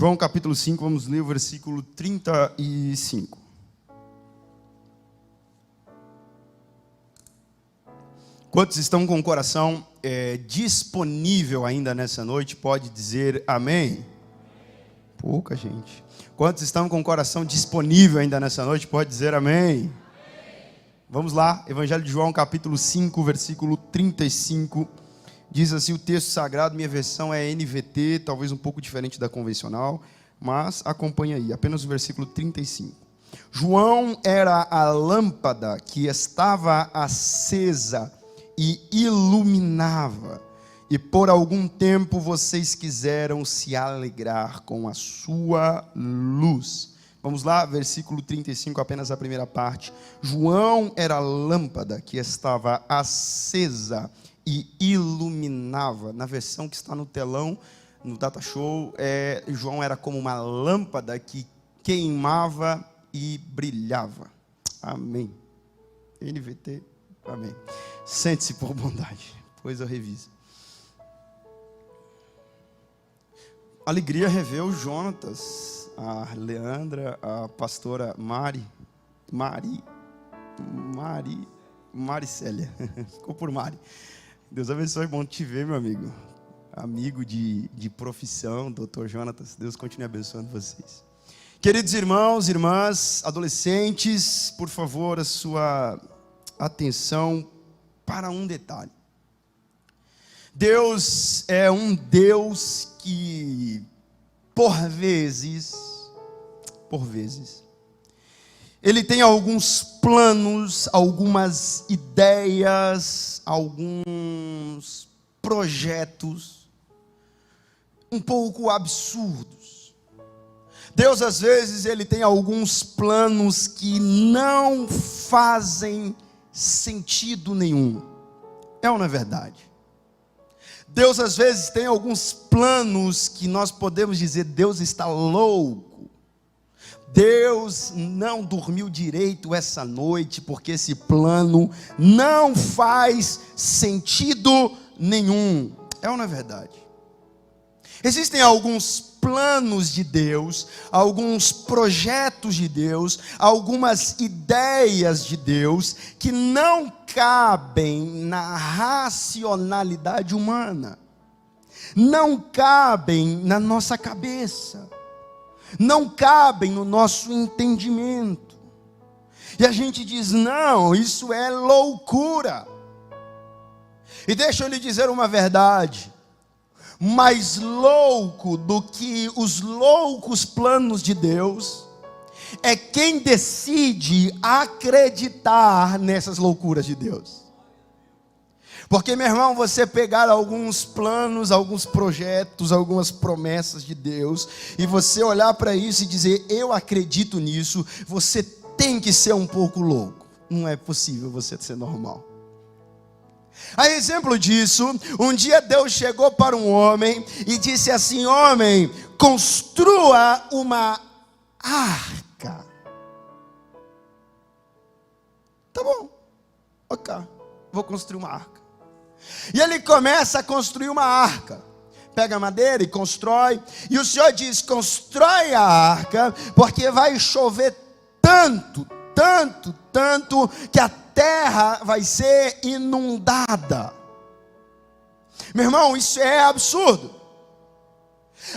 João capítulo 5, vamos ler o versículo 35. Quantos estão com o coração disponível ainda nessa noite, pode dizer amém? Pouca gente. Quantos estão com o coração disponível ainda nessa noite, pode dizer amém? Vamos lá, Evangelho de João capítulo 5, versículo 35. Diz assim o texto sagrado, minha versão é NVT, talvez um pouco diferente da convencional, mas acompanha aí, apenas o versículo 35. João era a lâmpada que estava acesa e iluminava, e por algum tempo vocês quiseram se alegrar com a sua luz. Vamos lá, versículo 35, apenas a primeira parte. João era a lâmpada que estava acesa e iluminava. Na versão que está no telão, no Data Show, João era como uma lâmpada que queimava e brilhava. Amém. NVT, amém. Sente-se por bondade, pois eu reviso. Alegria rever o Jonatas, a Leandra, a pastora Maricélia. Ficou por Mari. Deus abençoe, bom te ver, meu amigo. Amigo de profissão, doutor Jonatas. Deus continue abençoando vocês. Queridos irmãos, irmãs, adolescentes, por favor, a sua atenção para um detalhe. Deus é um Deus que, por vezes, Ele tem alguns planos, algumas ideias, alguns projetos um pouco absurdos. Deus, às vezes, Ele tem alguns planos que não fazem sentido nenhum. É ou não é verdade? Deus, às vezes, tem alguns planos que nós podemos dizer, Deus está louco. Deus não dormiu direito essa noite, porque esse plano não faz sentido nenhum. É ou não é verdade? Existem alguns planos de Deus, alguns projetos de Deus, algumas ideias de Deus que não cabem na racionalidade humana, não cabem na nossa cabeça, não cabem no nosso entendimento. E a gente diz, não, isso é loucura. E deixa eu lhe dizer uma verdade. Mais louco do que os loucos planos de Deus é quem decide acreditar nessas loucuras de Deus. Porque, meu irmão, você pegar alguns planos, alguns projetos, algumas promessas de Deus, e você olhar para isso e dizer, eu acredito nisso, você tem que ser um pouco louco. Não é possível você ser normal. A exemplo disso, um dia Deus chegou para um homem e disse assim, homem, construa uma arca. Tá bom, ok, vou construir uma arca. E ele começa a construir uma arca. Pega madeira e constrói. E o Senhor diz, constrói a arca, porque vai chover tanto, que a terra vai ser inundada. Meu irmão, isso é absurdo.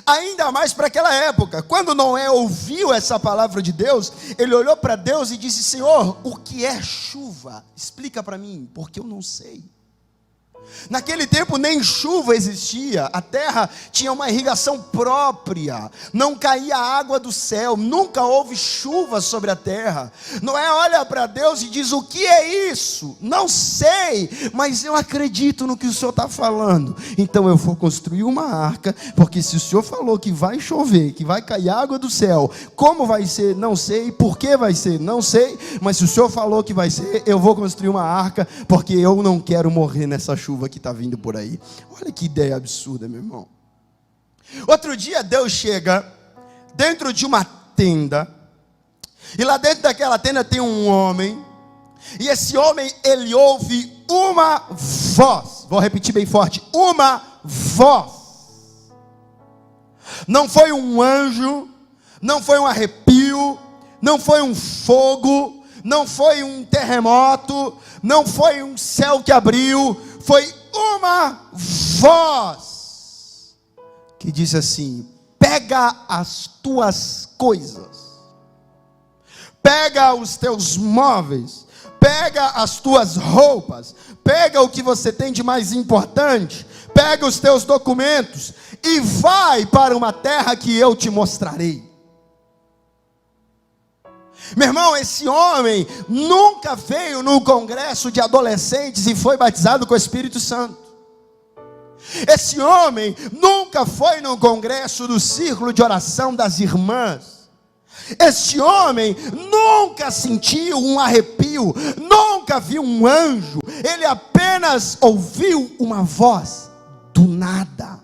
Ainda mais para aquela época. Quando Noé ouviu essa palavra de Deus, ele olhou para Deus e disse, Senhor, o que é chuva? Explica para mim, porque eu não sei. Naquele tempo nem chuva existia, a terra tinha uma irrigação própria, não caía água do céu, nunca houve chuva sobre a terra. Noé olha para Deus e diz, o que é isso? Não sei, mas eu acredito no que o Senhor está falando, então eu vou construir uma arca, porque se o Senhor falou que vai chover, que vai cair água do céu, como vai ser? Não sei, por que vai ser? Não sei, mas se o Senhor falou que vai ser, eu vou construir uma arca, porque eu não quero morrer nessa chuva que está vindo por aí. Olha que ideia absurda, meu irmão. Outro dia Deus chega dentro de uma tenda, e lá dentro daquela tenda tem um homem, e esse homem, ele ouve uma voz. Vou repetir bem forte, uma voz. Não foi um anjo, não foi um arrepio, não foi um fogo, não foi um terremoto, não foi um céu que abriu, foi uma voz que disse assim: pega as tuas coisas, pega os teus móveis, pega as tuas roupas, pega o que você tem de mais importante, pega os teus documentos e vai para uma terra que eu te mostrarei. Meu irmão, esse homem nunca veio num congresso de adolescentes e foi batizado com o Espírito Santo. Esse homem nunca foi num congresso do círculo de oração das irmãs. Este homem nunca sentiu um arrepio, nunca viu um anjo. Ele apenas ouviu uma voz do nada.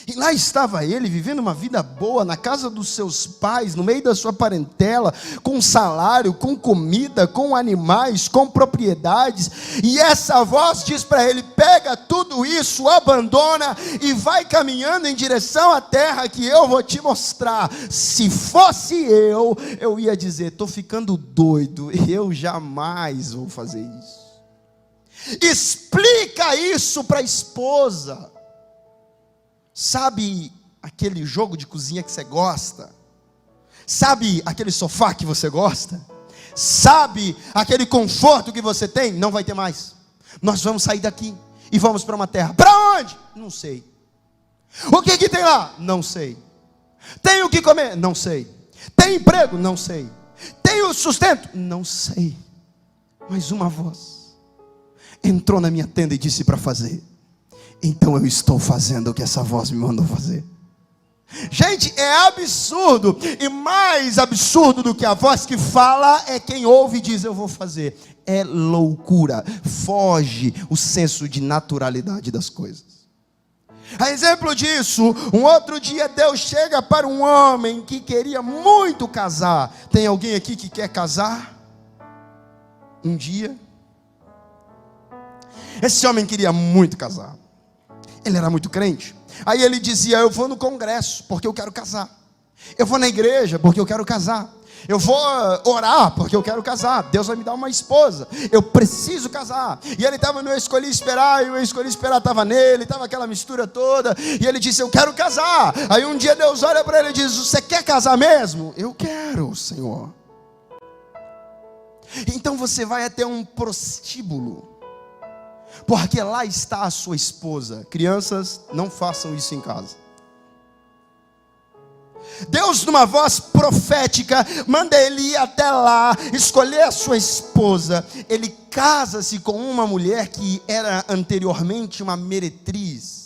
E lá estava ele, vivendo uma vida boa, na casa dos seus pais, no meio da sua parentela, com salário, com comida, com animais, com propriedades. E essa voz diz para ele: pega tudo isso, abandona e vai caminhando em direção à terra que eu vou te mostrar. Se fosse eu ia dizer: estou ficando doido, eu jamais vou fazer isso. Explica isso para a esposa. Sabe aquele jogo de cozinha que você gosta? Sabe aquele sofá que você gosta? Sabe aquele conforto que você tem? Não vai ter mais. Nós vamos sair daqui e vamos para uma terra. Para onde? Não sei. O que tem lá? Não sei. Tem o que comer? Não sei. Tem emprego? Não sei. Tem o sustento? Não sei. Mas uma voz entrou na minha tenda e disse para fazer. Então eu estou fazendo o que essa voz me mandou fazer. Gente, é absurdo. E mais absurdo do que a voz que fala é quem ouve e diz: eu vou fazer. É loucura. Foge o senso de naturalidade das coisas. A exemplo disso, um outro dia Deus chega para um homem que queria muito casar. Tem alguém aqui que quer casar? Um dia. Esse homem queria muito casar. Ele era muito crente. Aí ele dizia: eu vou no congresso porque eu quero casar. Eu vou na igreja porque eu quero casar. Eu vou orar porque eu quero casar. Deus vai me dar uma esposa. Eu preciso casar. E ele estava no Eu Escolhi Esperar. E o Eu Escolhi Esperar estava nele. Estava aquela mistura toda. E ele disse: eu quero casar. Aí um dia Deus olha para ele e diz: você quer casar mesmo? Eu quero, Senhor. Então você vai até um prostíbulo, porque lá está a sua esposa. Crianças, não façam isso em casa. Deus, numa voz profética, manda ele ir até lá, escolher a sua esposa. Ele casa-se com uma mulher que era anteriormente uma meretriz.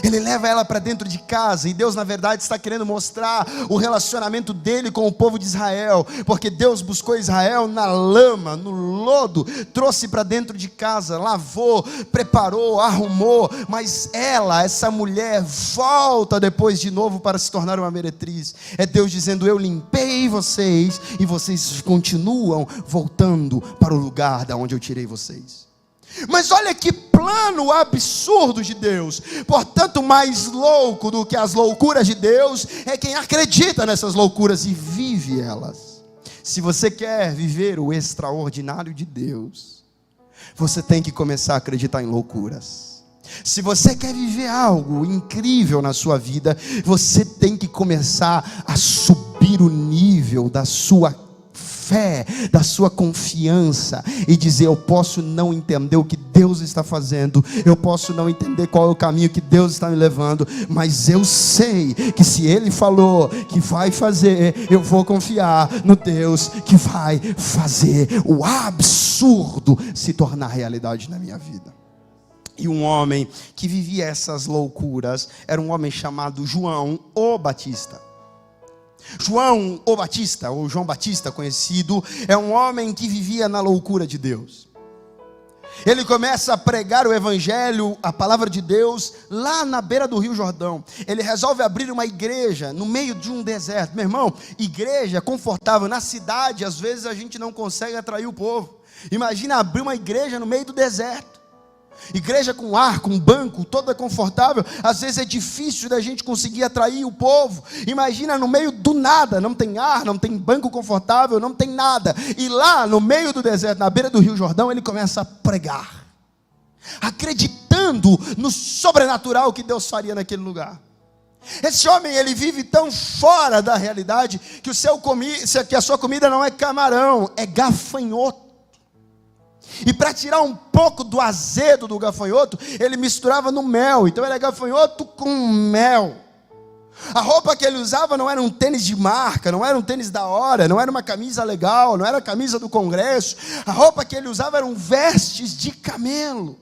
Ele leva ela para dentro de casa. E Deus na verdade está querendo mostrar o relacionamento dele com o povo de Israel. Porque Deus buscou Israel na lama, no lodo, trouxe para dentro de casa, lavou, preparou, arrumou. Mas ela, essa mulher, volta depois de novo para se tornar uma meretriz. É Deus dizendo: eu limpei vocês e vocês continuam voltando para o lugar da onde eu tirei vocês. Mas olha que plano absurdo de Deus. Portanto, mais louco do que as loucuras de Deus é quem acredita nessas loucuras e vive elas. Se você quer viver o extraordinário de Deus, você tem que começar a acreditar em loucuras. Se você quer viver algo incrível na sua vida, você tem que começar a subir o nível da sua fé, da sua confiança, e dizer: eu posso não entender o que Deus está fazendo, eu posso não entender qual é o caminho que Deus está me levando, mas eu sei que se Ele falou que vai fazer, eu vou confiar no Deus que vai fazer o absurdo se tornar realidade na minha vida. E um homem que vivia essas loucuras era um homem chamado João o Batista. João o Batista, ou João Batista conhecido, é um homem que vivia na loucura de Deus. Ele começa a pregar o evangelho, a palavra de Deus, lá na beira do Rio Jordão. Ele resolve abrir uma igreja no meio de um deserto. Meu irmão, igreja confortável na cidade, às vezes a gente não consegue atrair o povo. Imagina abrir uma igreja no meio do deserto. Igreja com ar, com banco, toda confortável, às vezes é difícil da gente conseguir atrair o povo. Imagina no meio do nada, não tem ar, não tem banco confortável, não tem nada. E lá no meio do deserto, na beira do Rio Jordão, ele começa a pregar, acreditando no sobrenatural que Deus faria naquele lugar. Esse homem, ele vive tão fora da realidade que a sua comida não é camarão, é gafanhoto. E para tirar um pouco do azedo do gafanhoto, ele misturava no mel. Então ele é gafanhoto com mel. A roupa que ele usava não era um tênis de marca, não era um tênis da hora, não era uma camisa legal, não era a camisa do Congresso. A roupa que ele usava eram vestes de camelo.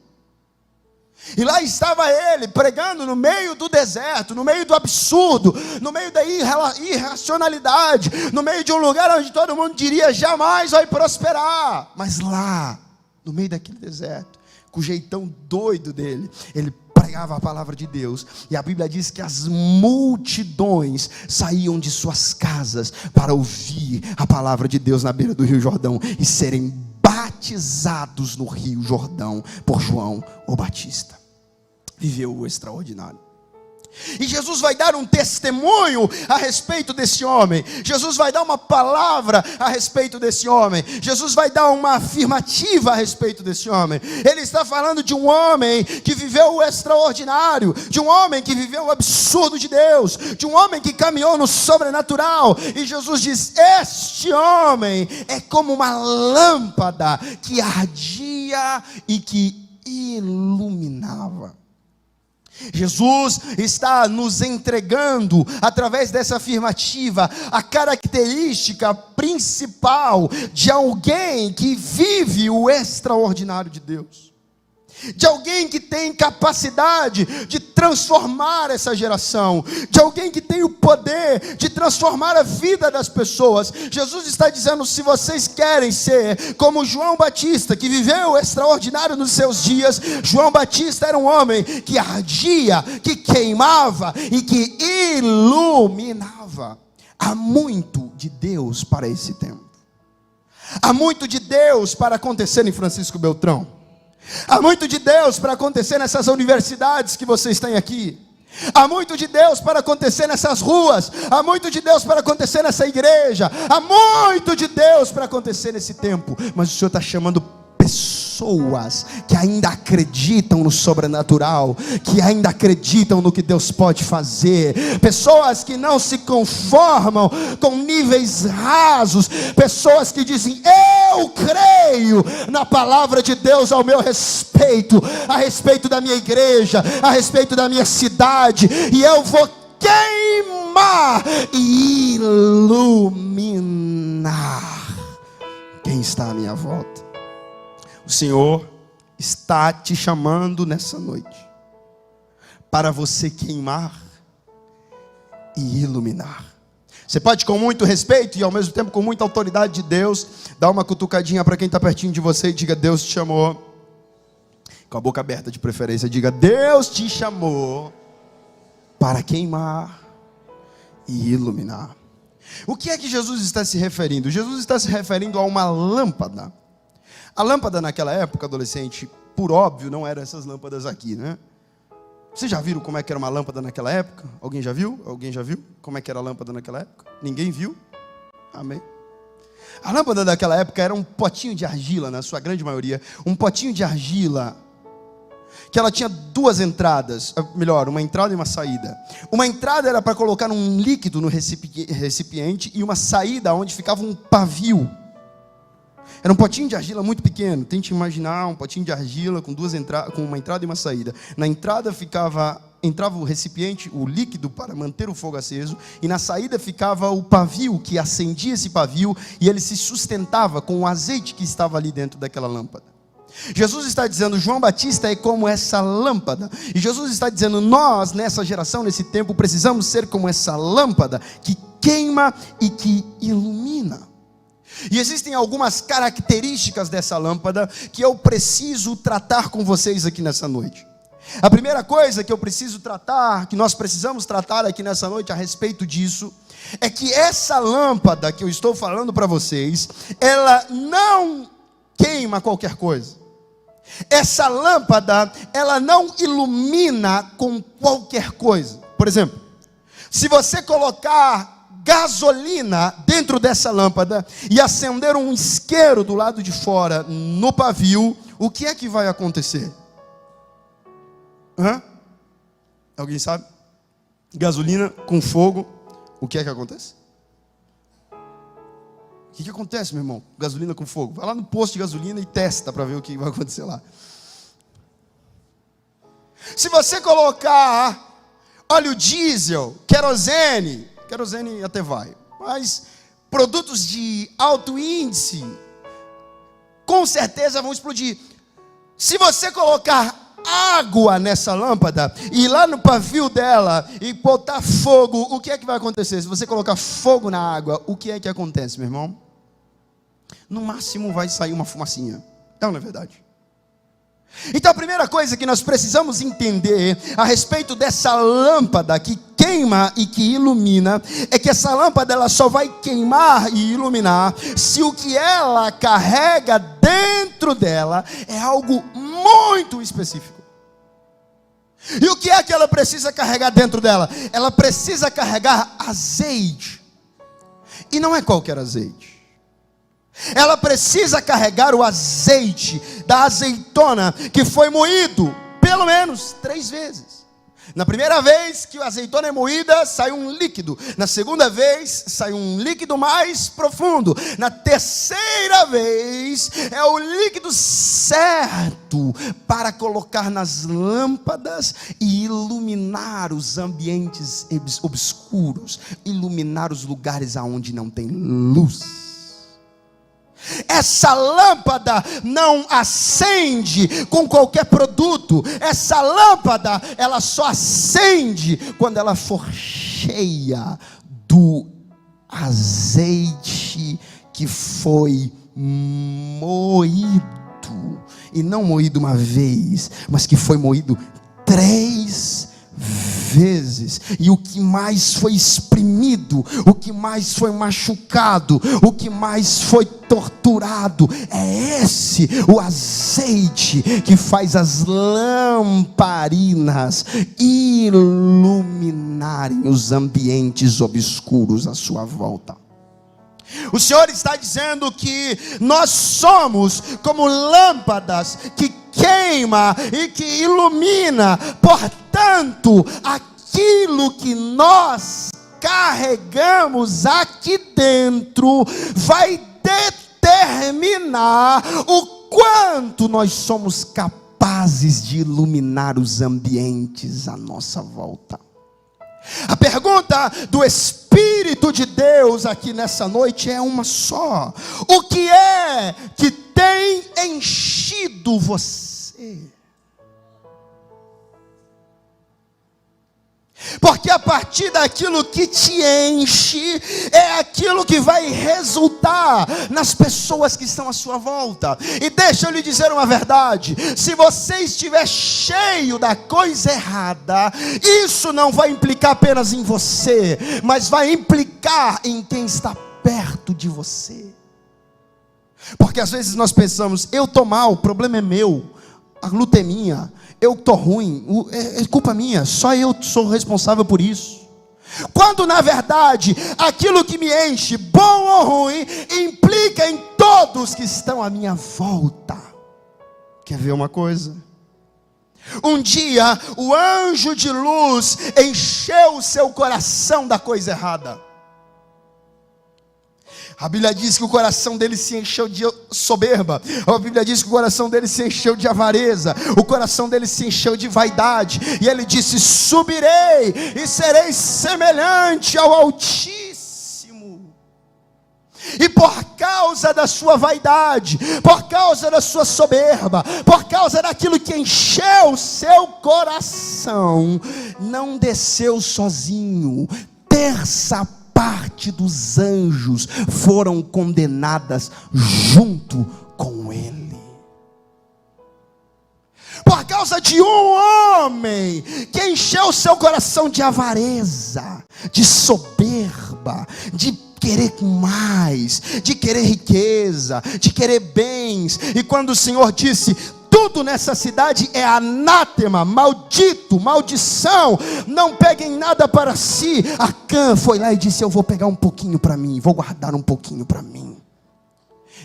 E lá estava ele, pregando no meio do deserto, no meio do absurdo, no meio da irracionalidade, no meio de um lugar onde todo mundo diria, jamais vai prosperar. Mas lá, no meio daquele deserto, com o jeitão doido dele, ele pregava a palavra de Deus. E a Bíblia diz que as multidões saíam de suas casas para ouvir a palavra de Deus na beira do Rio Jordão e serem batizados no Rio Jordão por João o Batista. Viveu o extraordinário. E Jesus vai dar um testemunho a respeito desse homem. Jesus vai dar uma palavra a respeito desse homem. Jesus vai dar uma afirmativa a respeito desse homem. Ele está falando de um homem que viveu o extraordinário, de um homem que viveu o absurdo de Deus, de um homem que caminhou no sobrenatural. E Jesus diz: este homem é como uma lâmpada que ardia e que iluminava. Jesus está nos entregando, através dessa afirmativa, a característica principal de alguém que vive o extraordinário de Deus, de alguém que tem capacidade de transformar essa geração, de alguém que tem o poder de transformar a vida das pessoas. Jesus está dizendo: se vocês querem ser como João Batista, que viveu o extraordinário nos seus dias, João Batista era um homem que ardia, que queimava e que iluminava. Há muito de Deus para esse tempo. Há muito de Deus para acontecer em Francisco Beltrão. Há muito de Deus para acontecer nessas universidades que vocês têm aqui. Há muito de Deus para acontecer nessas ruas. Há muito de Deus para acontecer nessa igreja. Há muito de Deus para acontecer nesse tempo. Mas o Senhor está chamando pessoas que ainda acreditam no sobrenatural, que ainda acreditam no que Deus pode fazer, pessoas que não se conformam com níveis rasos, pessoas que dizem: eu creio na palavra de Deus ao meu respeito, a respeito da minha igreja, a respeito da minha cidade, e eu vou queimar e iluminar quem está à minha volta. O Senhor está te chamando nessa noite para você queimar e iluminar. Você pode, com muito respeito e ao mesmo tempo com muita autoridade de Deus, dar uma cutucadinha para quem está pertinho de você e diga: Deus te chamou. Com a boca aberta de preferência, diga: Deus te chamou para queimar e iluminar. O que é que Jesus está se referindo? Jesus está se referindo a uma lâmpada. A lâmpada naquela época, adolescente, por óbvio, não eram essas lâmpadas aqui, né? Vocês já viram como é que era uma lâmpada naquela época? Alguém já viu? Alguém já viu como é que era a lâmpada naquela época? Ninguém viu? Amém. A lâmpada daquela época era um potinho de argila, na sua grande maioria. Um potinho de argila, que ela tinha duas entradas, melhor, uma entrada e uma saída. Uma entrada era para colocar um líquido no recipiente, e uma saída onde ficava um pavio. Era um potinho de argila muito pequeno. Tente imaginar um potinho de argila com com uma entrada e uma saída. Na entrada entrava o recipiente, o líquido para manter o fogo aceso, e na saída ficava o pavio que acendia esse pavio, e ele se sustentava com o azeite que estava ali dentro daquela lâmpada. Jesus está dizendo: João Batista é como essa lâmpada. E Jesus está dizendo: nós, nessa geração, nesse tempo, precisamos ser como essa lâmpada que queima e que ilumina. E existem algumas características dessa lâmpada que eu preciso tratar com vocês aqui nessa noite. A primeira coisa que eu preciso tratar, que nós precisamos tratar aqui nessa noite a respeito disso, é que essa lâmpada que eu estou falando para vocês, ela não queima qualquer coisa. Essa lâmpada, ela não ilumina com qualquer coisa. Por exemplo, se você colocar gasolina dentro dessa lâmpada e acender um isqueiro do lado de fora no pavio, o que é que vai acontecer? Alguém sabe? Gasolina com fogo, o que é que acontece? O que acontece, meu irmão? Gasolina com fogo. Vai lá no posto de gasolina e testa para ver o que vai acontecer lá. Se você colocar óleo diesel, querosene até vai, mas produtos de alto índice, com certeza vão explodir. Se você colocar água nessa lâmpada e ir lá no pavio dela e botar fogo, o que é que vai acontecer? Se você colocar fogo na água, o que é que acontece, meu irmão? No máximo vai sair uma fumacinha. Não é verdade? Então a primeira coisa que nós precisamos entender a respeito dessa lâmpada que queima e que ilumina, é que essa lâmpada ela só vai queimar e iluminar se o que ela carrega dentro dela é algo muito específico. E o que é que ela precisa carregar dentro dela? Ela precisa carregar azeite. E não é qualquer azeite. Ela precisa carregar o azeite da azeitona que foi moído pelo menos 3 vezes. Na primeira vez que a azeitona é moída, sai um líquido. Na segunda vez, sai um líquido mais profundo. Na terceira vez, é o líquido certo para colocar nas lâmpadas e iluminar os ambientes obscuros, iluminar os lugares aonde não tem luz. Essa lâmpada não acende com qualquer produto. Essa lâmpada, ela só acende quando ela for cheia do azeite que foi moído. E não moído uma vez, mas que foi moído 3 vezes. E o que mais foi exprimido, o que mais foi machucado, o que mais foi torturado, é esse o azeite que faz as lamparinas iluminarem os ambientes obscuros à sua volta. O Senhor está dizendo que nós somos como lâmpadas que queima e que ilumina. Portanto, aquilo que nós carregamos aqui dentro vai determinar o quanto nós somos capazes de iluminar os ambientes à nossa volta. A pergunta do Espírito de Deus aqui nessa noite é uma só: o que é que tem enchido você? Porque a partir daquilo que te enche, é aquilo que vai resultar nas pessoas que estão à sua volta. E deixa eu lhe dizer uma verdade: se você estiver cheio da coisa errada, isso não vai implicar apenas em você, mas vai implicar em quem está perto de você. Porque às vezes nós pensamos: eu estou mal, o problema é meu, a luta é minha, eu estou ruim, é culpa minha, só eu sou responsável por isso. Quando na verdade, aquilo que me enche, bom ou ruim, implica em todos que estão à minha volta. Quer ver uma coisa? Um dia, o anjo de luz encheu o seu coração da coisa errada. A Bíblia diz que o coração dele se encheu de soberba. A Bíblia diz que o coração dele se encheu de avareza. O coração dele se encheu de vaidade. E ele disse: subirei e serei semelhante ao Altíssimo. E por causa da sua vaidade, por causa da sua soberba, por causa daquilo que encheu o seu coração, não desceu sozinho. Terça parte dos anjos foram condenadas junto com ele. Por causa de um homem que encheu seu coração de avareza, de soberba, de querer mais, de querer riqueza, de querer bens. E quando o Senhor disse: tudo nessa cidade é anátema, maldito, maldição, não peguem nada para si. Acã foi lá e disse: eu vou pegar um pouquinho para mim, vou guardar um pouquinho para mim.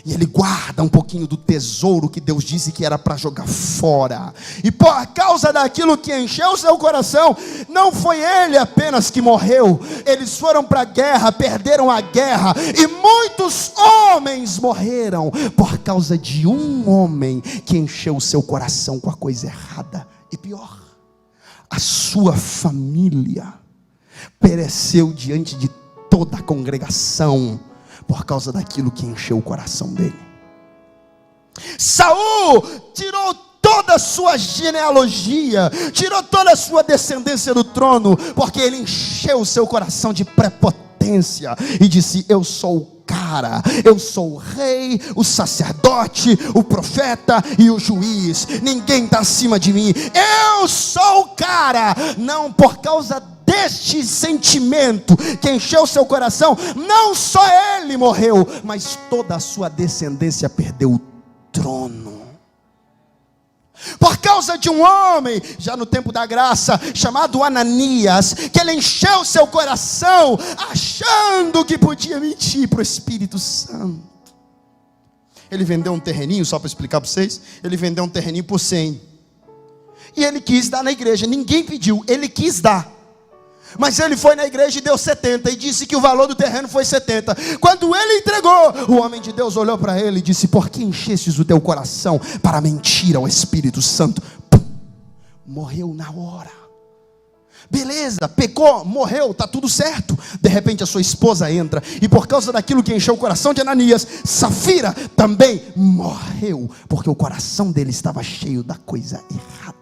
E ele guarda um pouquinho do tesouro que Deus disse que era para jogar fora. E por causa daquilo que encheu seu coração, não foi ele apenas que morreu. Eles foram para a guerra, perderam a guerra, e muitos homens morreram por causa de um homem que encheu o seu coração com a coisa errada. E pior, a sua família pereceu diante de toda a congregação por causa daquilo que encheu o coração dele. Saul tirou toda a sua genealogia, tirou toda a sua descendência do trono, porque ele encheu o seu coração de prepotência e disse: eu sou o cara, eu sou o rei, o sacerdote, o profeta e o juiz, ninguém está acima de mim, eu sou o cara. Não, por causa deste sentimento que encheu seu coração, não só ele morreu, mas toda a sua descendência perdeu o trono. Por causa de um homem, já no tempo da graça, chamado Ananias, que ele encheu seu coração, achando que podia mentir para o Espírito Santo. Ele vendeu um terreninho, só para explicar para vocês, ele vendeu um terreninho por 100. E ele quis dar na igreja, ninguém pediu, ele quis dar. Mas ele foi na igreja e deu 70 e disse que o valor do terreno foi 70. Quando ele entregou, o homem de Deus olhou para ele e disse: por que enchestes o teu coração para mentir ao Espírito Santo? Pum, morreu na hora. Beleza, pecou, morreu, está tudo certo. De repente a sua esposa entra, e por causa daquilo que encheu o coração de Ananias, Safira também morreu, porque o coração dele estava cheio da coisa errada.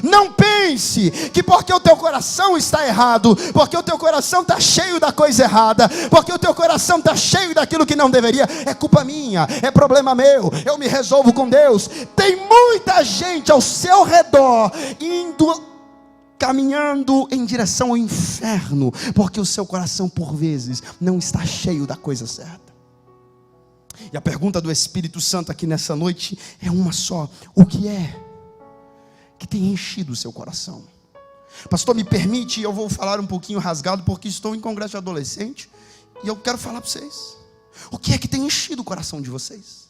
Não pense que porque o teu coração está errado, porque o teu coração está cheio da coisa errada, porque o teu coração está cheio daquilo que não deveria, é culpa minha, é problema meu, eu me resolvo com Deus. Tem muita gente ao seu redor caminhando em direção ao inferno, porque o seu coração por vezes não está cheio da coisa certa. E a pergunta do Espírito Santo aqui nessa noite é uma só: o que é que tem enchido o seu coração? Pastor, me permite, eu vou falar um pouquinho rasgado, porque estou em congresso de adolescente e eu quero falar para vocês. O que é que tem enchido o coração de vocês?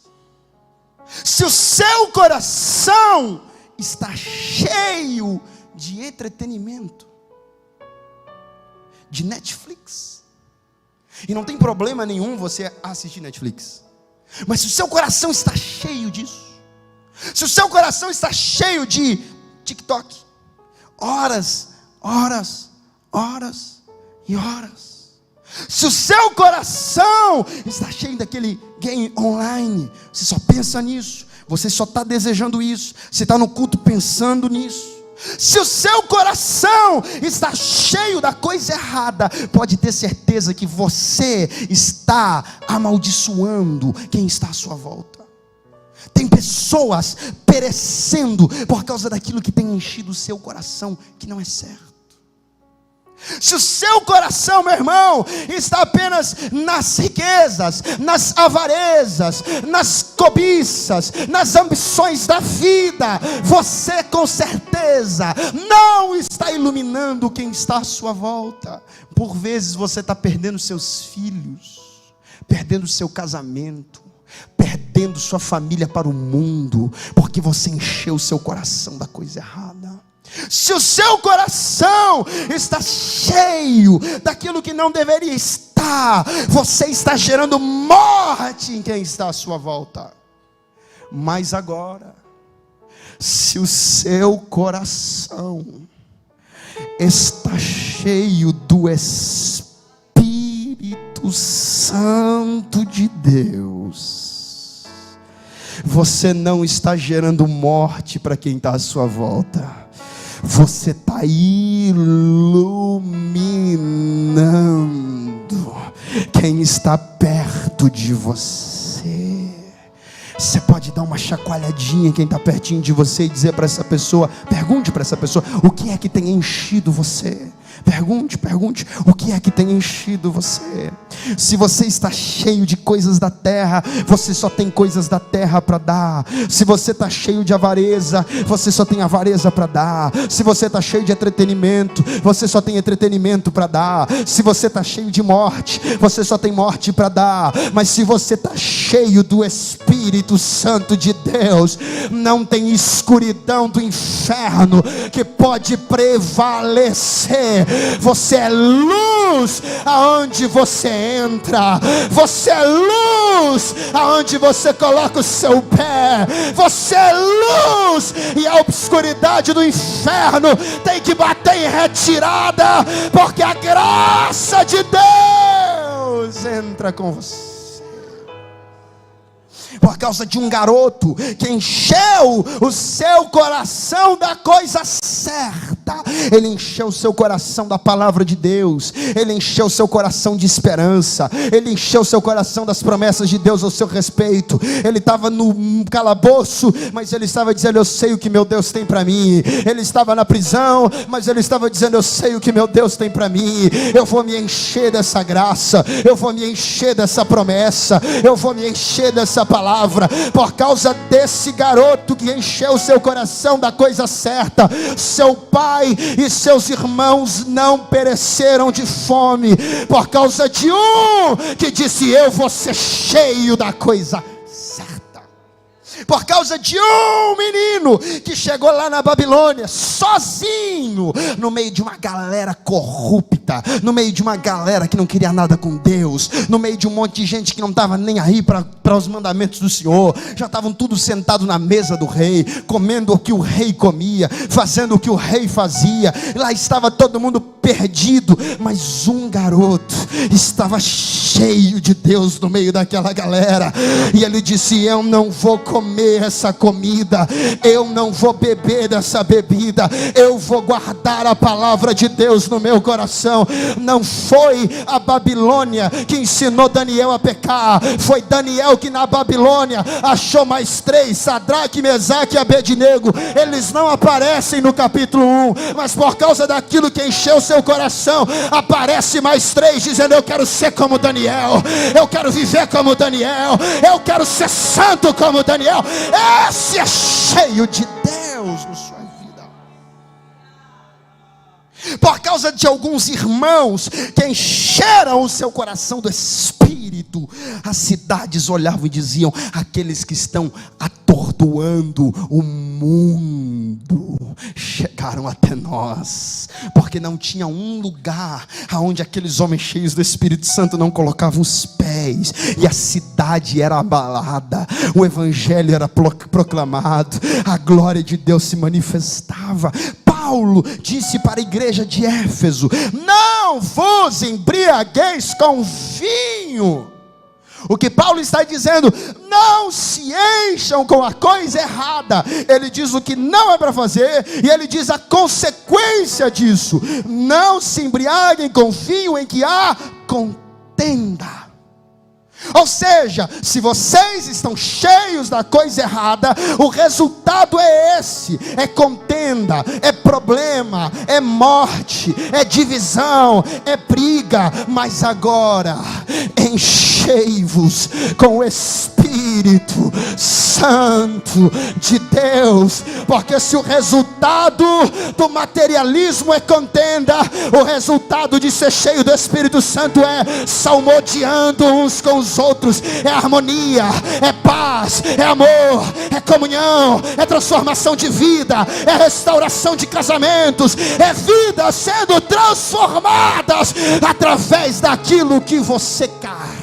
Se o seu coração está cheio de entretenimento, de Netflix, e não tem problema nenhum você assistir Netflix, mas se o seu coração está cheio disso, se o seu coração está cheio de TikTok, horas, horas, horas e horas, se o seu coração está cheio daquele game online, você só pensa nisso, você só está desejando isso, você está no culto pensando nisso, se o seu coração está cheio da coisa errada, pode ter certeza que você está amaldiçoando quem está à sua volta. Tem pessoas perecendo por causa daquilo que tem enchido o seu coração, que não é certo. Se o seu coração, meu irmão, está apenas nas riquezas, nas avarezas, nas cobiças, nas ambições da vida, você com certeza não está iluminando quem está à sua volta. Por vezes você está perdendo seus filhos, perdendo seu casamento, perdendo sua família para o mundo, porque você encheu seu coração da coisa errada. Se o seu coração está cheio daquilo que não deveria estar, você está gerando morte em quem está à sua volta. Mas agora, se o seu coração está cheio do Espírito Santo de Deus, você não está gerando morte para quem está à sua volta. Você está iluminando quem está perto de você. Você pode dar uma chacoalhadinha em quem está pertinho de você e dizer para essa pessoa, pergunte para essa pessoa: o que é que tem enchido você? Pergunte o que é que tem enchido você. Se você está cheio de coisas da terra, você só tem coisas da terra para dar. Se você está cheio de avareza, você só tem avareza para dar. Se você está cheio de entretenimento, você só tem entretenimento para dar. Se você está cheio de morte, você só tem morte para dar. Mas se você está cheio do Espírito Santo de Deus, não tem escuridão do inferno que pode prevalecer. Você é luz aonde você entra. Você é luz aonde você coloca o seu pé. Você é luz, e a obscuridade do inferno tem que bater em retirada, porque a graça de Deus entra com você. Por causa de um garoto que encheu o seu coração da coisa certa. Ele encheu o seu coração da palavra de Deus. Ele encheu o seu coração de esperança. Ele encheu o seu coração das promessas de Deus ao seu respeito. Ele estava no calabouço, mas ele estava dizendo: eu sei o que meu Deus tem para mim. Ele estava na prisão, mas ele estava dizendo: eu sei o que meu Deus tem para mim. Eu vou me encher dessa graça. Eu vou me encher dessa promessa. Eu vou me encher dessa palavra. Por causa desse garoto que encheu seu coração da coisa certa, seu pai e seus irmãos não pereceram de fome, por causa de um que disse: eu vou ser cheio da coisa certa. Por causa de um menino que chegou lá na Babilônia sozinho, no meio de uma galera corrupta, no meio de uma galera que não queria nada com Deus, no meio de um monte de gente que não estava nem aí para os mandamentos do Senhor. Já estavam todos sentados na mesa do rei, comendo o que o rei comia, fazendo o que o rei fazia. Lá estava todo mundo perdido, mas um garoto estava cheio de Deus no meio daquela galera, e ele disse: eu não vou comer essa comida, eu não vou beber dessa bebida, eu vou guardar a palavra de Deus no meu coração. Não foi a Babilônia que ensinou Daniel a pecar, foi Daniel que na Babilônia achou mais 3, Sadraque, Mesaque e Abednego. Eles não aparecem no capítulo 1, mas por causa daquilo que encheu seu coração, aparece mais 3 dizendo: eu quero ser como Daniel, eu quero viver como Daniel, eu quero ser santo como Daniel. Esse é cheio de Deus na sua vida. Por causa de alguns irmãos que encheram o seu coração do Espírito, as cidades olhavam e diziam: aqueles que estão atordoando o mundo chegaram até nós, porque não tinha um lugar aonde aqueles homens cheios do Espírito Santo não colocavam os pés, e a cidade era abalada, o evangelho era proclamado, a glória de Deus se manifestava. Paulo disse para a igreja de Éfeso: não vos embriagueis com vinho. O que Paulo está dizendo: não se encham com a coisa errada. Ele diz o que não é para fazer, e ele diz a consequência disso: não se embriaguem com vinho em que há contenda. Ou seja, se vocês estão cheios da coisa errada, o resultado é esse: é contenda, é problema, é morte, é divisão, é briga. Mas agora, enchei-vos com o Espírito Santo de Deus, porque se o resultado do materialismo é contenda, o resultado de ser cheio do Espírito Santo é salmodiando uns com os outros, é harmonia, é paz, é amor, é comunhão, é transformação de vida, é restauração de casamentos, é vidas sendo transformadas através daquilo que você carrega.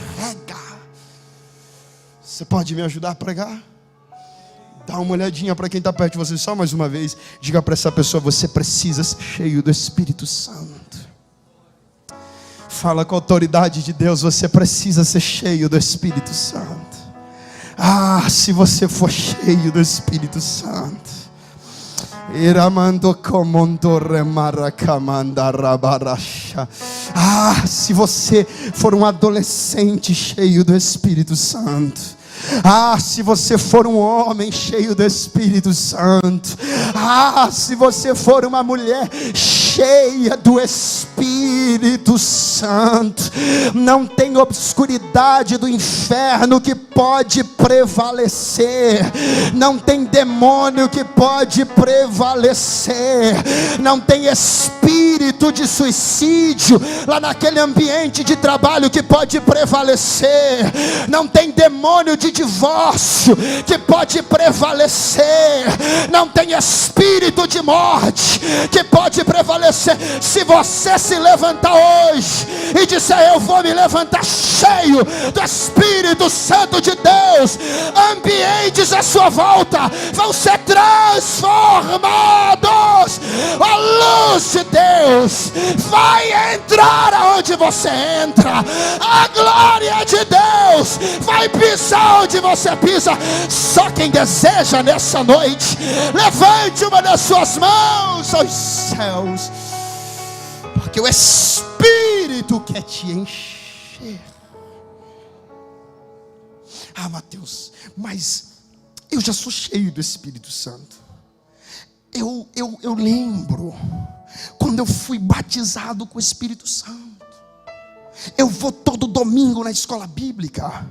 Você pode me ajudar a pregar? Dá uma olhadinha para quem está perto de você só mais uma vez. Diga para essa pessoa: você precisa ser cheio do Espírito Santo. Fala com a autoridade de Deus: você precisa ser cheio do Espírito Santo. Ah, se você for cheio do Espírito Santo. Ah, se você for um adolescente cheio do Espírito Santo. Se você for um homem cheio do Espírito Santo, se você for uma mulher cheia do Espírito Santo, não tem obscuridade do inferno que pode prevalecer, não tem demônio que pode prevalecer, não tem espírito de suicídio lá naquele ambiente de trabalho que pode prevalecer, não tem demônio de divórcio que pode prevalecer, não tem espírito de morte que pode prevalecer. Se você se levantar hoje e disser: eu vou me levantar cheio do Espírito Santo de Deus, ambientes à sua volta vão ser transformados. A luz de Deus vai entrar aonde você entra, a glória de Deus vai pisar onde você pisa. Só quem deseja nessa noite, levante uma das suas mãos aos céus, porque o Espírito quer te encher. Mateus, mas eu já sou cheio do Espírito Santo. Eu lembro quando eu fui batizado com o Espírito Santo. Eu vou todo domingo na escola bíblica,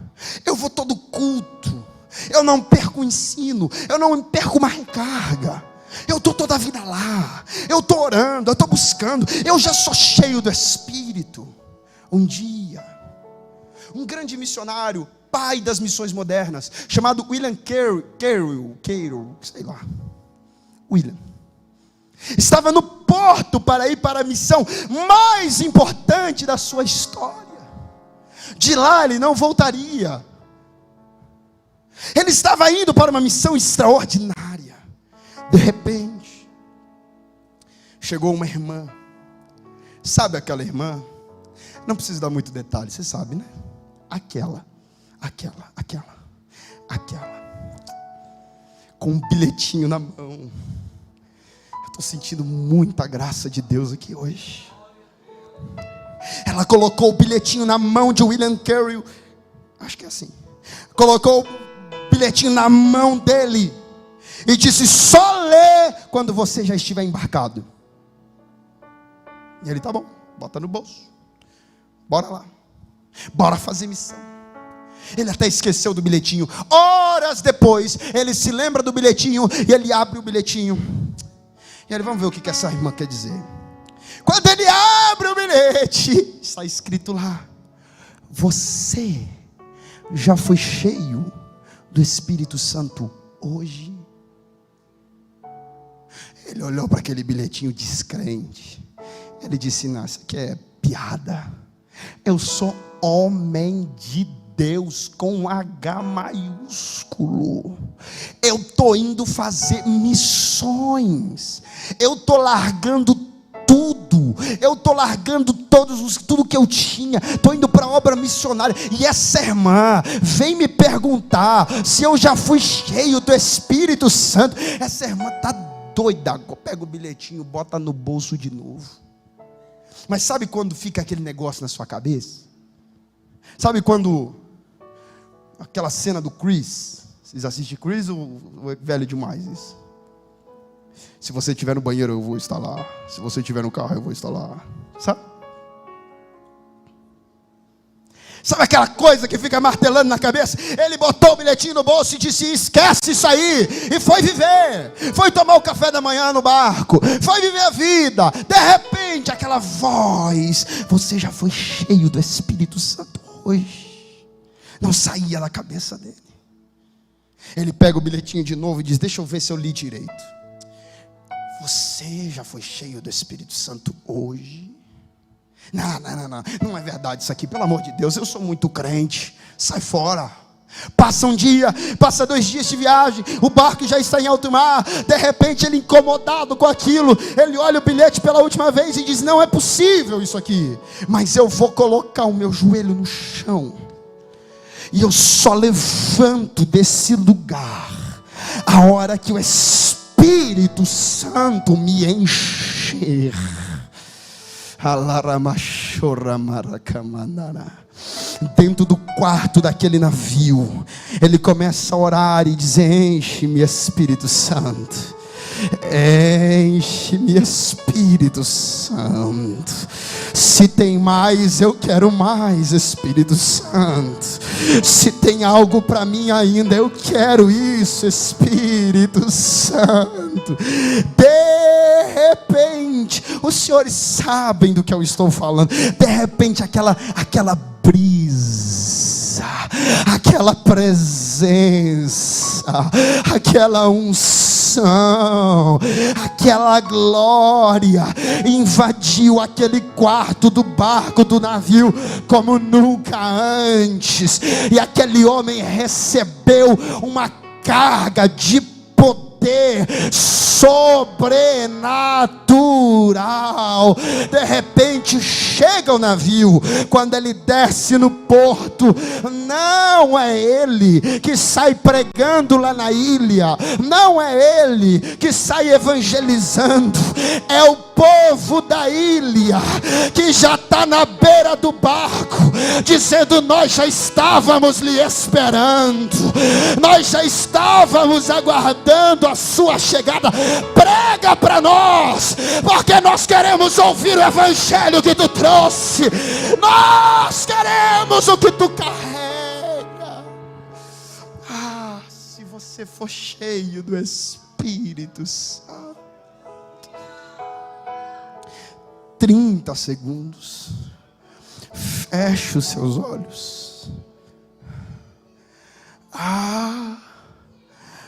eu vou todo culto, eu não perco o ensino, eu não perco uma recarga, eu estou toda a vida lá, eu estou orando, eu estou buscando, eu já sou cheio do Espírito. Um dia, um grande missionário, pai das missões modernas, chamado William Carroll, sei lá, William, estava no porto para ir para a missão mais importante da sua história. De lá ele não voltaria. Ele estava indo para uma missão extraordinária. De repente, chegou uma irmã. Sabe aquela irmã? Não precisa dar muito detalhe, você sabe, né? Aquela. Com um bilhetinho na mão. Estou sentindo muita graça de Deus aqui hoje. Ela colocou o bilhetinho na mão de William Carroll. Acho que é assim. Colocou o bilhetinho na mão dele e disse: só lê quando você já estiver embarcado. E ele: tá bom, bota no bolso, bora lá, bora fazer missão. Ele até esqueceu do bilhetinho. Horas depois ele se lembra do bilhetinho e ele abre o bilhetinho. E ele: vamos ver o que essa irmã quer dizer. Quando ele abre o bilhete, está escrito lá: você já foi cheio do Espírito Santo hoje? Ele olhou para aquele bilhetinho descrente. Ele disse: não, isso aqui é piada. Eu sou homem de Deus com H maiúsculo. Eu estou indo fazer missões. Eu estou largando tudo. Eu estou largando tudo que eu tinha. Estou indo para a obra missionária. E essa irmã vem me perguntar se eu já fui cheio do Espírito Santo. Essa irmã está doida. Pega o bilhetinho, bota no bolso de novo. Mas sabe quando fica aquele negócio na sua cabeça? Sabe quando aquela cena do Chris? Vocês assistem Chris ou é velho demais isso? Se você estiver no banheiro, eu vou estar lá. Se você estiver no carro, eu vou estar lá. Sabe? Sabe aquela coisa que fica martelando na cabeça? Ele botou o bilhetinho no bolso e disse: esquece isso aí. E foi viver. Foi tomar o café da manhã no barco. Foi viver a vida. De repente, aquela voz: você já foi cheio do Espírito Santo hoje. Não saía da cabeça dele. Ele pega o bilhetinho de novo e diz: deixa eu ver se eu li direito. Você já foi cheio do Espírito Santo hoje? Não é verdade isso aqui, pelo amor de Deus, eu sou muito crente. Sai fora. Passa um dia, passa 2 dias de viagem, o barco já está em alto mar. De repente ele, incomodado com aquilo, ele olha o bilhete pela última vez e diz: não é possível isso aqui. Mas eu vou colocar o meu joelho no chão, e eu só levanto desse lugar a hora que o Espírito Santo me encher. Dentro do quarto daquele navio, ele começa a orar e diz: enche-me, Espírito Santo. Enche-me, Espírito Santo. Se tem mais, eu quero mais, Espírito Santo. Se tem algo para mim ainda, eu quero isso, Espírito Santo. De repente, os senhores sabem do que eu estou falando. De repente, aquela brisa, aquela presença, aquela unção, aquela glória invadiu aquele quarto do barco, do navio, como nunca antes. E aquele homem recebeu uma carga de poder sobrenatural. De repente chega o navio. Quando ele desce no porto, não é ele que sai pregando lá na ilha, não é ele que sai evangelizando, é o povo da ilha que já está na beira do barco, dizendo: nós já estávamos lhe esperando, nós já estávamos aguardando a sua chegada. Prega para nós, porque nós queremos ouvir o evangelho que tu trouxe, nós queremos o que tu carrega. Se você for cheio do Espírito Santo, 30 segundos, feche os seus olhos.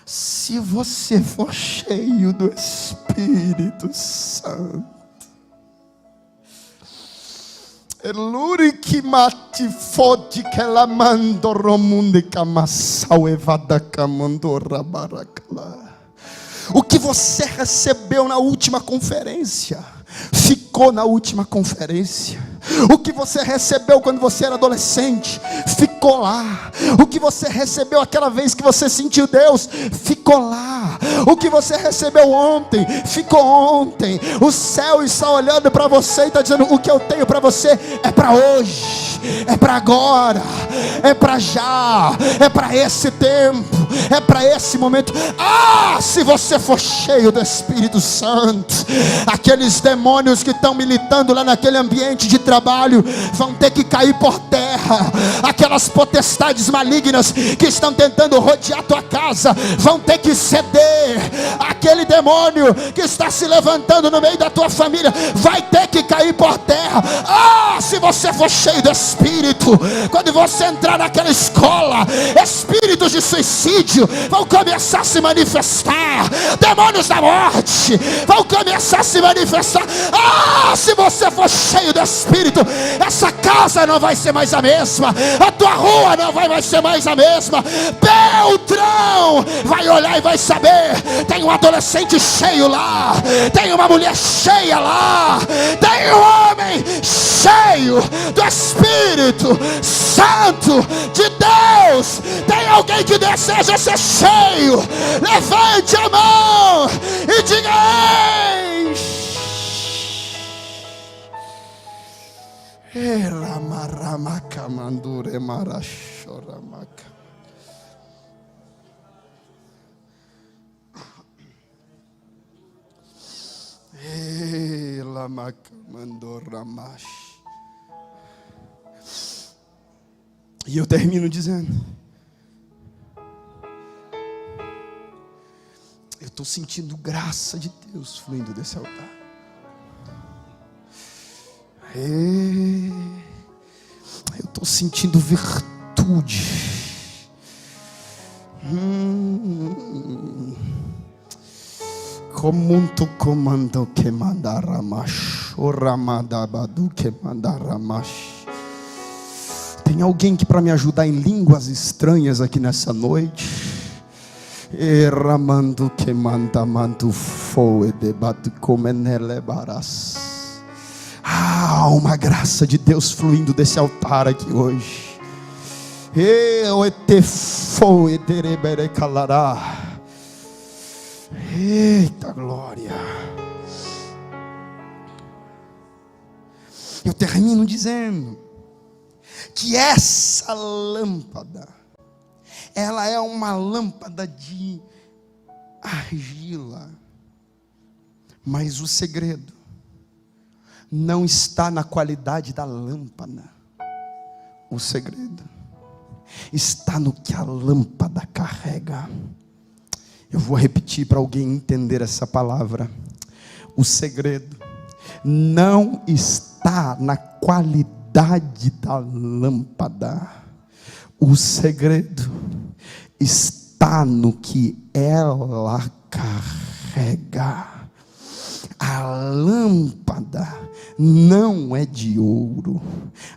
Se você for cheio do Espírito Santo, eluri mati fodi que la mando romundi kamassau evada kamandora barakala. O que você recebeu na última conferência ficou na última conferência. O que você recebeu quando você era adolescente ficou lá. O que você recebeu aquela vez que você sentiu Deus ficou lá. O que você recebeu ontem ficou ontem. O céu está olhando para você e está dizendo: o que eu tenho para você é para hoje, é para agora, é para já, é para esse tempo, é para esse momento. Se você for cheio do Espírito Santo, aqueles demônios que estão militando lá naquele ambiente de trabalho vão ter que cair por terra. Aquelas potestades malignas que estão tentando rodear tua casa vão ter que ceder. Aquele demônio que está se levantando no meio da tua família vai ter que cair por terra. Se você for cheio do Espírito, quando você entrar naquela escola, espíritos de suicídio vão começar a se manifestar, demônios da morte vão começar a se manifestar. Se você for cheio do Espírito, essa casa não vai ser mais a mesma, a tua rua não vai mais ser mais a mesma. Beltrão vai olhar e vai saber: tem um adolescente cheio lá, tem uma mulher cheia lá, tem um homem cheio do Espírito Santo de Deus. Tem alguém que deseja ser cheio? Levante a mão e diga: e eu termino dizendo: eu estou sentindo graça de Deus fluindo desse altar. Eu estou sentindo virtude. Como tu comando que mandaramash, o ramadabadu que mandaramash. Tem alguém que para me ajudar em línguas estranhas aqui nessa noite? Ramando que manda mandu foi debate comenele baras. Uma graça de Deus fluindo desse altar aqui hoje. Eita glória. Eu termino dizendo que essa lâmpada ela é uma lâmpada de argila. Mas o segredo não está na qualidade da lâmpada. O segredo está no que a lâmpada carrega. Eu vou repetir para alguém entender essa palavra. O segredo não está na qualidade da lâmpada. O segredo está no que ela carrega. A lâmpada não é de ouro,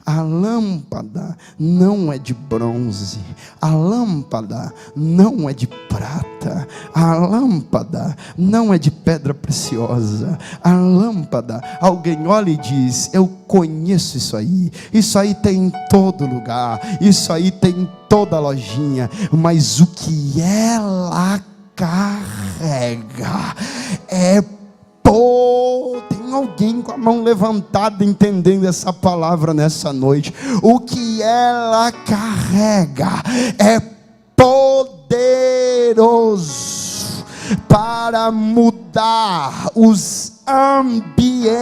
a lâmpada não é de bronze, a lâmpada não é de prata, a lâmpada não é de pedra preciosa. A lâmpada, alguém olha e diz: eu conheço isso aí tem em todo lugar, isso aí tem em toda lojinha. Mas o que ela carrega é tem alguém com a mão levantada entendendo essa palavra nessa noite? O que ela carrega é poderoso para mudar os ambientes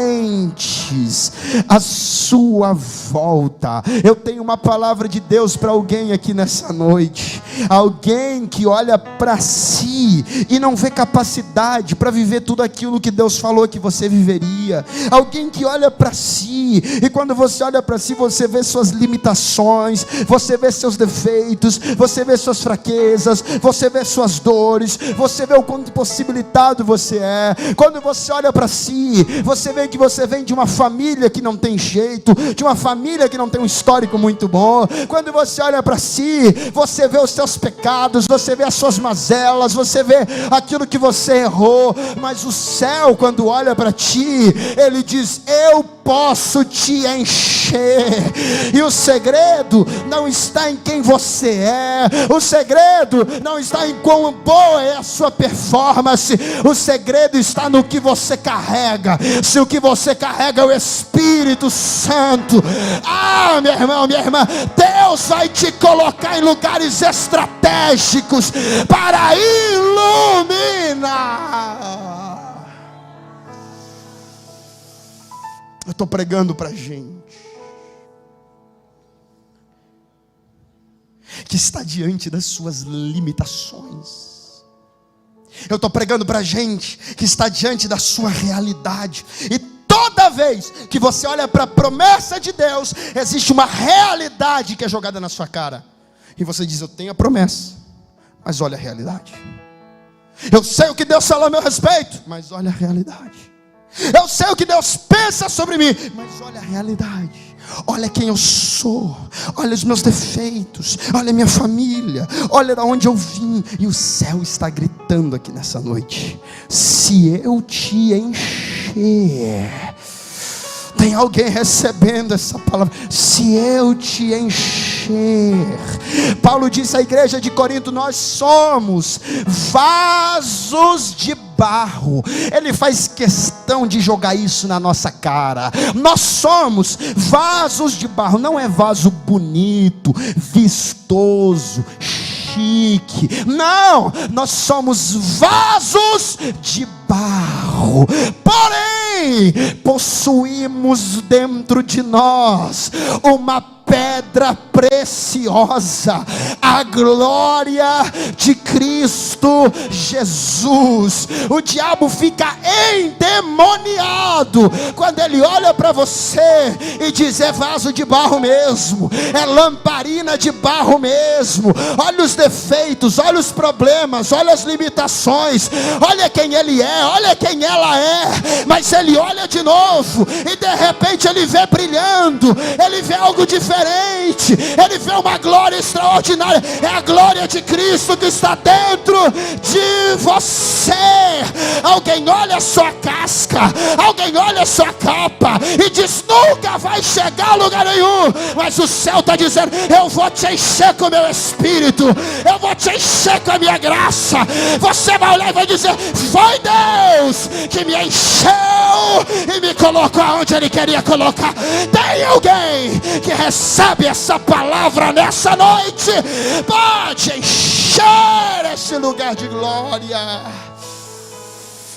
à sua volta. Eu tenho uma palavra de Deus para alguém aqui nessa noite. Alguém que olha para si e não vê capacidade para viver tudo aquilo que Deus falou que você viveria. Alguém que olha para si e quando você olha para si, você vê suas limitações, você vê seus defeitos, você vê suas fraquezas, você vê suas dores, você vê o quanto impossibilitado você é. Quando você olha para si, você vê que você vem de uma família que não tem jeito, de uma família que não tem um histórico muito bom. Quando você olha para si, você vê os seus pecados, você vê as suas mazelas, você vê aquilo que você errou. Mas o céu, quando olha para ti, ele diz: eu posso te encher. E o segredo não está em quem você é, o segredo não está em quão boa é a sua performance, o segredo está no que você carrega. Se o que você carrega é o Espírito Santo, meu irmão, minha irmã, Deus vai te colocar em lugares estratégicos para iluminar. Eu estou pregando para gente que está diante das suas limitações. Eu estou pregando para gente que está diante da sua realidade. E toda vez que você olha para a promessa de Deus, existe uma realidade que é jogada na sua cara. E você diz: eu tenho a promessa, mas olha a realidade. Eu sei o que Deus falou a meu respeito, mas olha a realidade. Eu sei o que Deus pensa sobre mim, mas olha a realidade. Olha quem eu sou, olha os meus defeitos, olha a minha família, olha de onde eu vim. E o céu está gritando aqui nessa noite: se eu te encher. Tem alguém recebendo essa palavra? Se eu te encher. Paulo disse à igreja de Corinto: nós somos vasos de barro. Ele faz questão de jogar isso na nossa cara. Nós somos vasos de barro. Não é vaso bonito, vistoso, chique. Não, nós somos vasos de barro. Porém, possuímos dentro de nós uma pedra preciosa, a glória de Cristo Jesus. O diabo fica endemoniado quando ele olha para você e diz: é vaso de barro mesmo, é lamparina de barro mesmo. Olha os defeitos, olha os problemas, olha as limitações, olha quem ele é, olha quem ela é. Mas ele olha de novo e de repente ele vê brilhando, ele vê algo diferente, ele vê uma glória extraordinária. É a glória de Cristo que está dentro de você. Alguém olha a sua casca, alguém olha a sua capa e diz: nunca vai chegar a lugar nenhum. Mas o céu está dizendo: eu vou te encher com o meu Espírito, eu vou te encher com a minha graça. Você vai olhar e vai dizer: foi Deus que me encheu e me colocou onde Ele queria colocar. Tem alguém que que recebe essa palavra nessa noite, pode encher esse lugar de glória.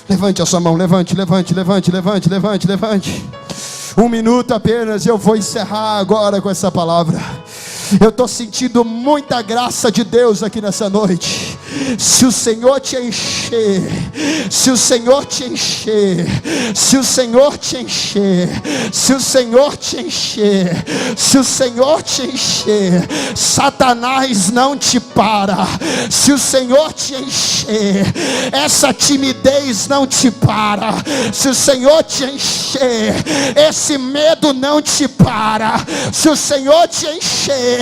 Levante a sua mão, levante. 1 minuto apenas, eu vou encerrar agora com essa palavra. Eu estou sentindo muita graça de Deus aqui nessa noite. Se o Senhor te encher, se o Senhor te encher, se o Senhor te encher, se o Senhor te encher, se o Senhor te encher, Satanás não te para. Se o Senhor te encher, essa timidez não te para. Se o Senhor te encher, esse medo não te para. Se o Senhor te encher,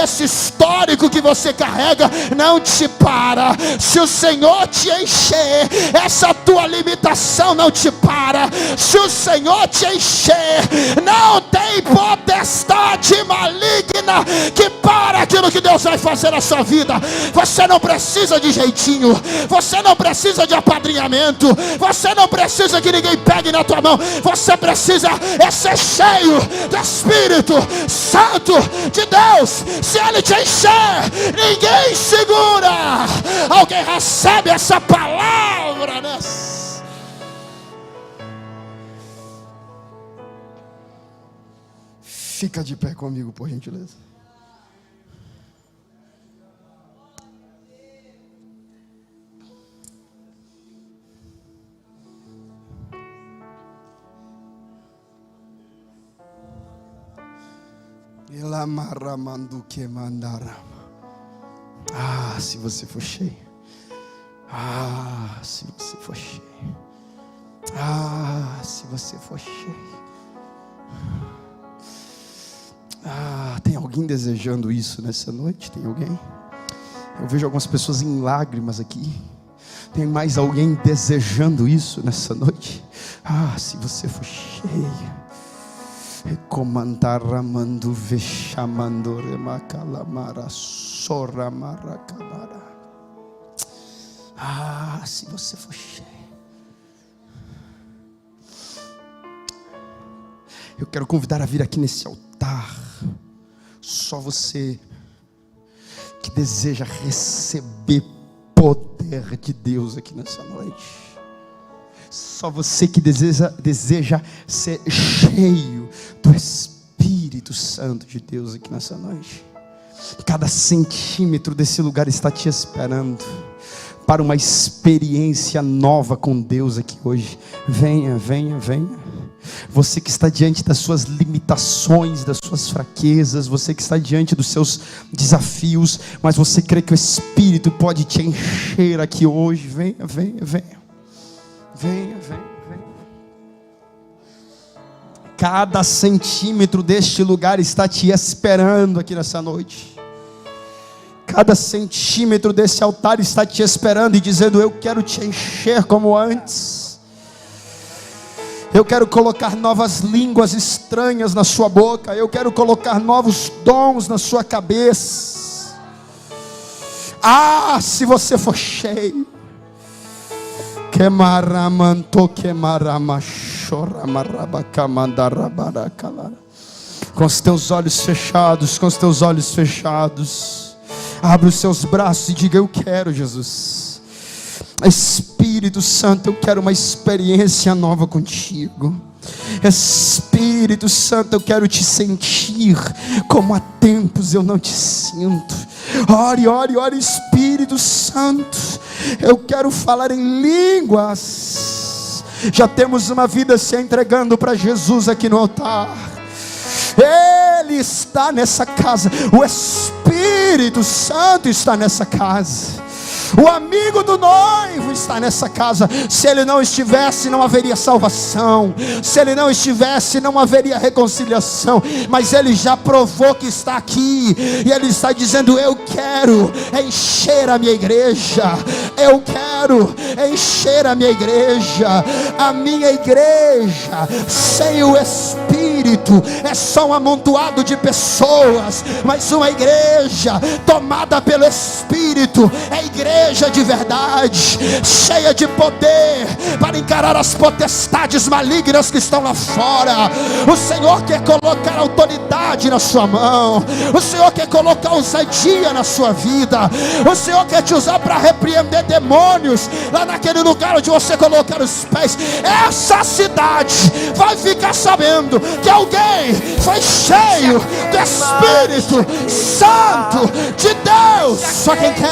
esse histórico que você carrega não te para. Se o Senhor te encher, essa tua limitação não te para. Se o Senhor te encher, não tem potestade maligna que para aquilo que Deus vai fazer na sua vida. Você não precisa de jeitinho, você não precisa de apadrinhamento, você não precisa que ninguém pegue na tua mão. Você precisa ser cheio do Espírito Santo de Deus. Se Ele te encher, ninguém segura. Alguém recebe essa palavra nessa? Fica de pé comigo, por gentileza. Ah, se você for cheio. Ah, se você for cheio. Ah, se você for cheio. Ah, tem alguém desejando isso nessa noite? Tem alguém? Eu vejo algumas pessoas em lágrimas aqui. Tem mais alguém desejando isso nessa noite? Ah, se você for cheio. Recomandaramando vexamando remacalamara soramaracabara. Ah, se você for cheio. Eu quero convidar a vir aqui nesse altar. Só você que deseja receber poder de Deus aqui nessa noite. Só você que deseja ser cheio do Espírito Santo de Deus aqui nessa noite. Cada centímetro desse lugar está te esperando para uma experiência nova com Deus aqui hoje. Venha, venha, venha. Você que está diante das suas limitações, das suas fraquezas, você que está diante dos seus desafios, mas você crê que o Espírito pode te encher aqui hoje. Venha, venha, venha. Venha, venha, venha. Cada centímetro deste lugar está te esperando aqui nessa noite. Cada centímetro desse altar está te esperando e dizendo: eu quero te encher como antes. Eu quero colocar novas línguas estranhas na sua boca. Eu quero colocar novos dons na sua cabeça. Ah, se você for cheio. Com os teus olhos fechados, com os teus olhos fechados, abre os seus braços e diga: eu quero, Jesus. Espírito Santo, eu quero uma experiência nova contigo. Espírito Santo, eu quero te sentir como há tempos eu não te sinto. Ore, ore, ore, Espírito Santo. Eu quero falar em línguas. Já temos uma vida se entregando para Jesus aqui no altar. Ele está nessa casa. O Espírito Santo está nessa casa. O amigo do noivo está nessa casa. Se ele não estivesse, não haveria salvação. Se ele não estivesse, não haveria reconciliação. Mas ele já provou que está aqui. E ele está dizendo: eu quero encher a minha igreja. Eu quero encher a minha igreja. A minha igreja sem o Espírito espírito é só um amontoado de pessoas, mas uma igreja tomada pelo Espírito é igreja de verdade, cheia de poder para encarar as potestades malignas que estão lá fora. O Senhor quer colocar autoridade na sua mão, o Senhor quer colocar ousadia na sua vida, o Senhor quer te usar para repreender demônios lá naquele lugar onde você colocar os pés. Essa cidade vai ficar sabendo que alguém foi cheio do Espírito Santo de Deus. Só quem quer